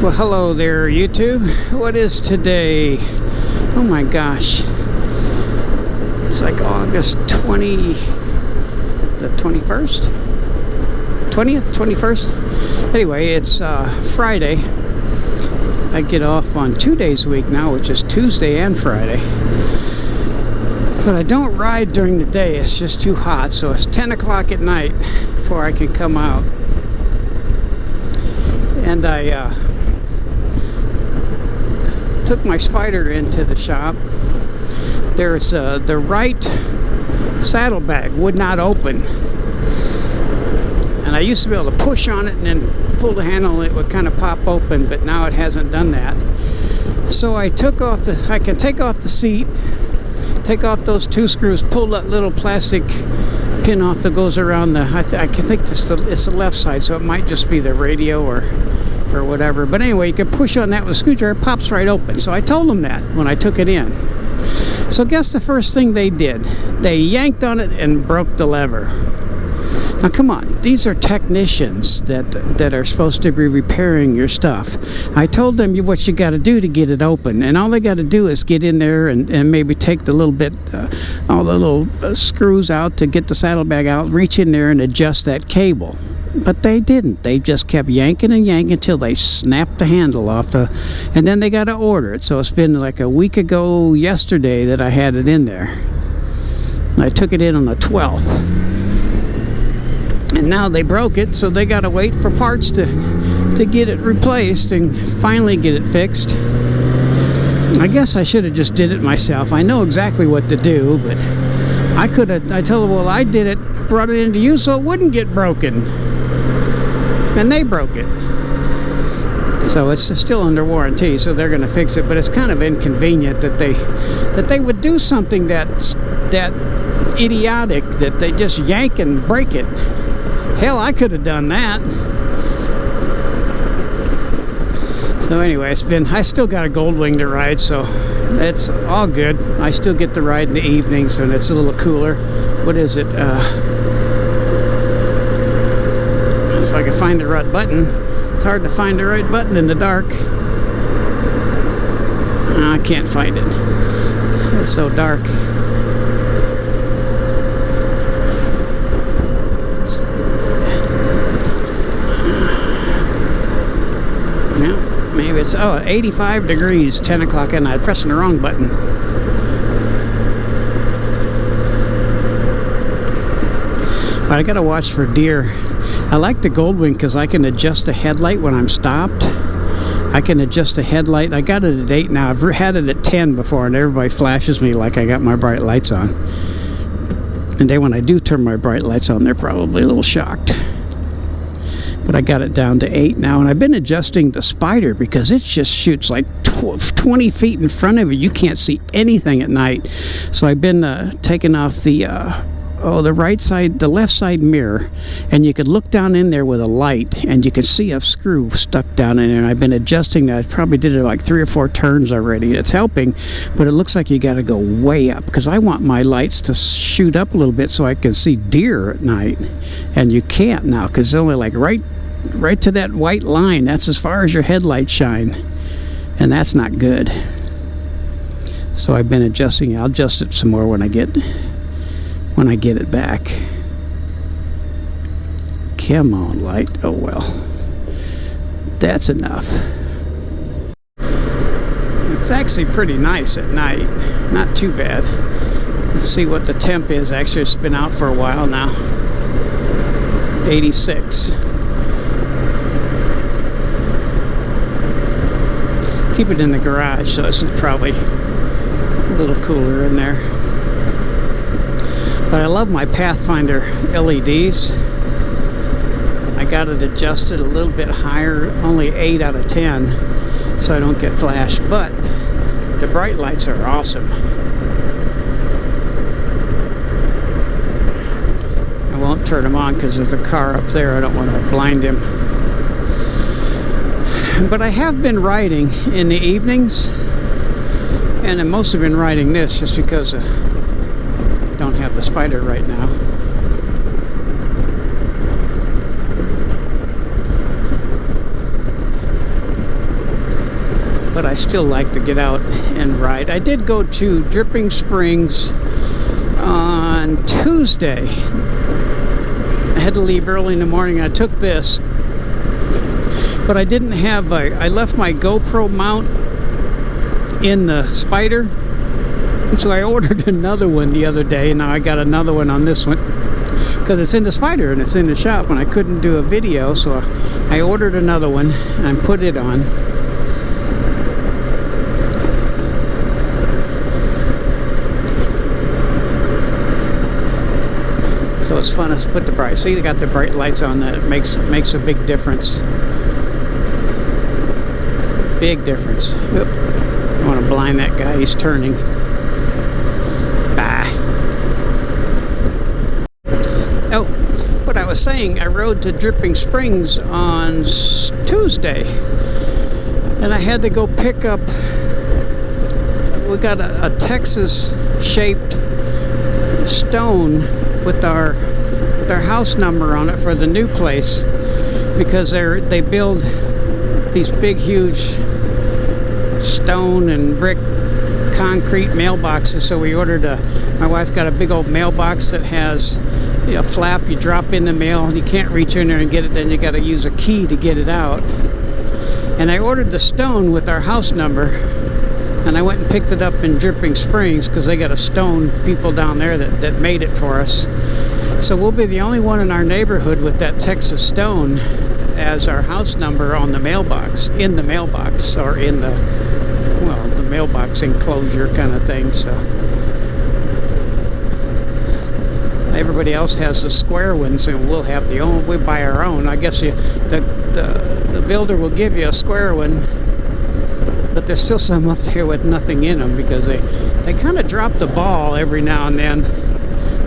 Well, hello there, YouTube. What is today? Oh my gosh. It's like August 20, the 21st? 20th? 21st? Anyway, it's Friday. I get off on 2 days a week now, which is Tuesday and Friday. But I don't ride during the day. It's just too hot. So it's 10 o'clock at night before I can come out. And I took my Spyder into the shop. There's the right saddlebag would not open, and I used to be able to push on it and then pull the handle and it would kind of pop open, but now it hasn't done that. So I took off I can take off the seat, take off those two screws, pull that little plastic pin off that goes around the I think it's the left side, so it might just be the radio or whatever. But anyway, you can push on that with a screwdriver, it pops right open. So I told them that when I took it in. So guess the first thing they did? They yanked on it and broke the lever. Now come on, these are technicians that are supposed to be repairing your stuff. I told them what you got to do to get it open, and all they got to do is get in there and maybe take the little bit, all the little screws out to get the saddlebag out, reach in there and adjust that cable. But they didn't. They just kept yanking and yanking until they snapped the handle off and then they got to order it. So it's been like a week ago yesterday that I had it in there. I took it in on the 12th. And now they broke it, so they got to wait for parts to get it replaced and finally get it fixed. I guess I should have just did it myself. I know exactly what to do, but I told them, well, I did it, brought it into you so it wouldn't get broken. And they broke it. So it's still under warranty, so they're going to fix it. But it's kind of inconvenient that they would do something that idiotic, that they just yank and break it. Hell, I could have done that. So anyway, I still got a Goldwing to ride, so it's all good. I still get to ride in the evenings, and it's a little cooler. What is it? If I can find the right button. It's hard to find the right button in the dark. I can't find it. It's so dark. Yeah, maybe it's 85 degrees, 10 o'clock at night. Pressing the wrong button. But I gotta watch for deer. I like the Goldwing because I can adjust the headlight when I'm stopped. I can adjust the headlight. I got it at 8 now. I've had it at 10 before, and everybody flashes me like I got my bright lights on. And then when I do turn my bright lights on, they're probably a little shocked. But I got it down to 8 now, and I've been adjusting the Spyder because it just shoots like 20 feet in front of you. You can't see anything at night. So I've been taking off the left side mirror, and you could look down in there with a light and you can see a screw stuck down in there, and I've been adjusting that. I probably did it like 3 or 4 turns already. It's helping, but it looks like you got to go way up because I want my lights to shoot up a little bit so I can see deer at night, and you can't now because it's only like right to that white line. That's as far as your headlights shine, and that's not good. So I've been adjusting it. I'll adjust it some more when I get it back. Come on, light. Oh well, that's enough. It's actually pretty nice at night, not too bad. Let's see what the temp is. Actually, it's been out for a while now. 86. Keep it in the garage, so it's probably a little cooler in there. But I love my Pathfinder LEDs. I got it adjusted a little bit higher, only 8 out of 10, so I don't get flash. But the bright lights are awesome. I won't turn them on because there's a car up there. I don't want to blind him. But I have been riding in the evenings, and I mostly been riding this just because don't have the Spyder right now. but I still like to get out and ride. I did go to Dripping Springs on Tuesday. I had to leave early in the morning. I took this, but I didn't have I left my GoPro mount in the Spyder, so I ordered another one the other day, and now I got another one on this one because it's in the Spyder and it's in the shop, and I couldn't do a video, so I ordered another one and put it on. So it's fun to put the bright. See, they got the bright lights on. That makes a big difference. Big difference. Oop. I want to blind that guy. He's turning. Bye. Oh, what I was saying, I rode to Dripping Springs on Tuesday, and I had to go pick up. We got a Texas-shaped stone with our house number on it for the new place, because they build these big, huge stone and brick concrete mailboxes. So we ordered my wife got a big old mailbox that has a flap. You drop in the mail, you can't reach in there and get it, then you got to use a key to get it out. And I ordered the stone with our house number, and I went and picked it up in Dripping Springs because they got a stone people down there that made it for us. So we'll be the only one in our neighborhood with that Texas stone as our house number on the mailbox, in the mailbox, or in the, well, the mailbox enclosure kind of thing. So everybody else has the square ones, and we'll have we buy our own. I guess the builder will give you a square one, but there's still some up there with nothing in them because they kind of drop the ball every now and then.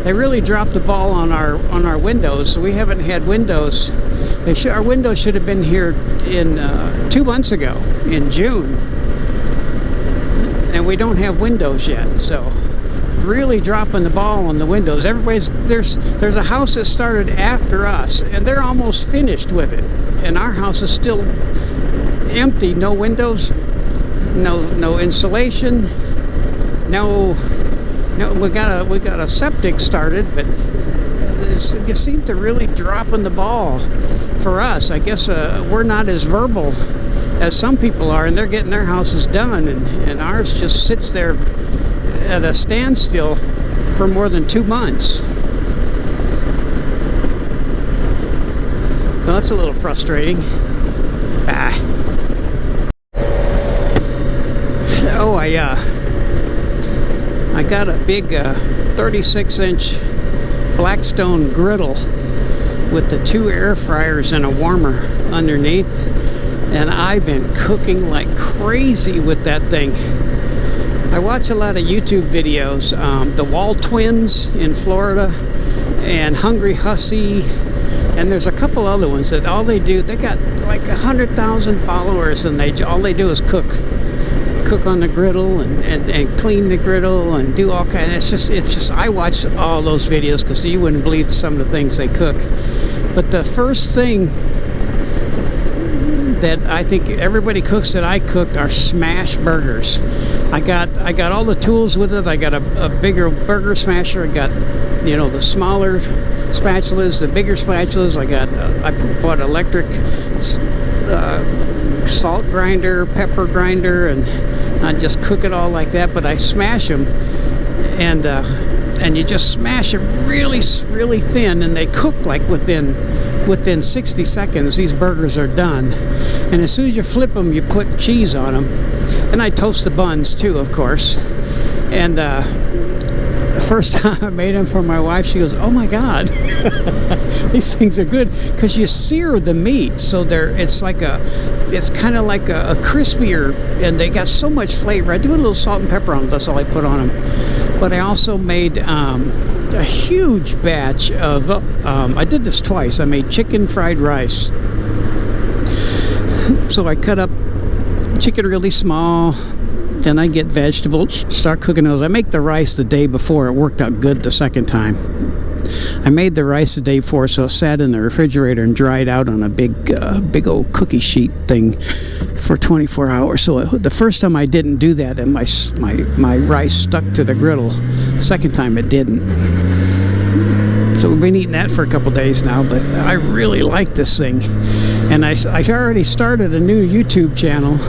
They really dropped the ball on our windows. So we haven't had windows. Our windows should have been here in 2 months ago in June, and we don't have windows yet. So really dropping the ball on the windows. There's a house that started after us, and they're almost finished with it, and our house is still empty. No windows, no insulation, no. We got a septic started, but it seems to really dropping the ball for us. I guess we're not as verbal as some people are, and they're getting their houses done, and ours just sits there at a standstill for more than 2 months. So that's a little frustrating. Oh, I got a big 36-inch Blackstone Griddle with the 2 air fryers and a warmer underneath, and I've been cooking like crazy with that thing. I watch a lot of YouTube videos, the Wall Twins in Florida and Hungry Hussy, and there's a couple other ones that all they do, they got like 100,000 followers, and all they do is cook on the griddle and clean the griddle and do all kinds. It's just I watch all those videos because you wouldn't believe some of the things they cook. But the first thing that I think everybody cooks that I cooked are smash burgers. I got all the tools with it. I got a bigger burger smasher. I got the smaller spatulas, the bigger spatulas. I bought electric salt grinder, pepper grinder, and I just cook it all like that. But I smash them, and you just smash it really, really thin, and they cook like within 60 seconds. These burgers are done, and as soon as you flip them, you put cheese on them, and I toast the buns too, of course. And the first time I made them for my wife, she goes, "Oh my God, these things are good," because you sear the meat, so it's kind of like a crispier, and they got so much flavor. I do a little salt and pepper on them. That's all I put on them. But I also made a huge batch of. I did this twice. I made chicken fried rice. So I cut up chicken really small. Then I get vegetables, start cooking those. I make the rice the day before. It worked out good the second time. I made the rice the day before, so it sat in the refrigerator and dried out on a big old cookie sheet thing for 24 hours. So the first time I didn't do that, and my rice stuck to the griddle. Second time it didn't. So we've been eating that for a couple days now, but I really like this thing. And I already started a new YouTube channel.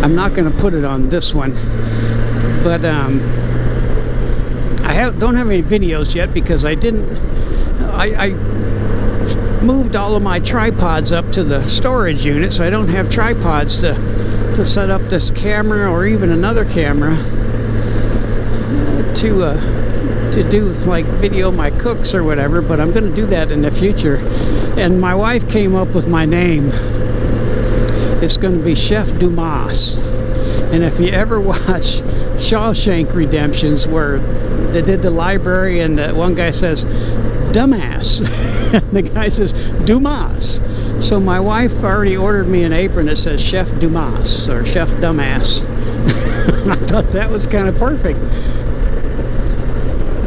I'm not going to put it on this one, but don't have any videos yet because I moved all of my tripods up to the storage unit, so I don't have tripods to set up this camera or even another camera to do like video my cooks or whatever. But I'm going to do that in the future. And my wife came up with my name. It's going to be Chef Dumas. And if you ever watch Shawshank Redemptions, where they did the library and one guy says dumbass, the guy says Dumas. So my wife already ordered me an apron that says Chef Dumas or Chef Dumbass. I thought that was kind of perfect.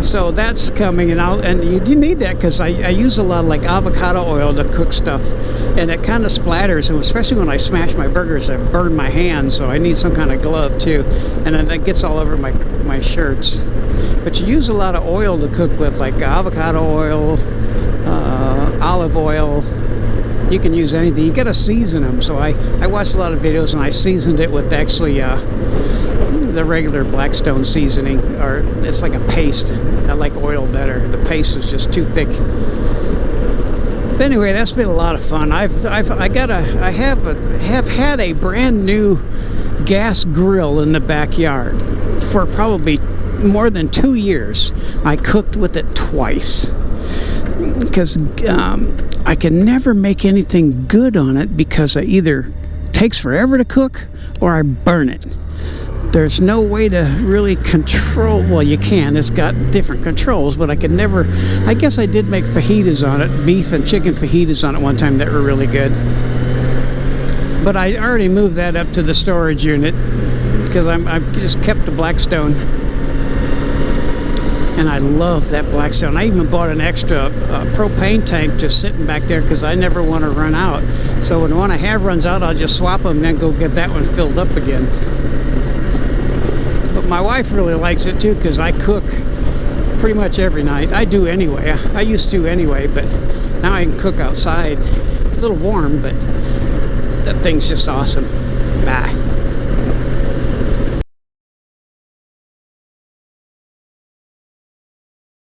So that's coming, and you need that because I use a lot of like avocado oil to cook stuff, and it kind of splatters, and especially when I smash my burgers, I burn my hands, so I need some kind of glove too, and then that gets all over my shirts. But you use a lot of oil to cook with, like avocado oil, olive oil. You can use anything. You gotta season them. So I watched a lot of videos and I seasoned it with actually the regular Blackstone seasoning, or it's like a paste. I like oil better. The paste is just too thick. But anyway, that's been a lot of fun. I have had a brand new gas grill in the backyard for probably more than 2 years. I cooked with it twice because I can never make anything good on it because it either takes forever to cook or I burn it. There's no way to really control. Well, you can. It's got different controls, but I could never. I guess I did make fajitas on it, beef and chicken fajitas on it one time that were really good. But I already moved that up to the storage unit because I've just kept the Blackstone. And I love that Blackstone. I even bought an extra propane tank just sitting back there because I never want to run out. So when the one I have runs out, I'll just swap them and then go get that one filled up again. But my wife really likes it too because I cook pretty much every night. I do anyway. I used to anyway, but now I can cook outside. A little warm, but that thing's just awesome. Bye.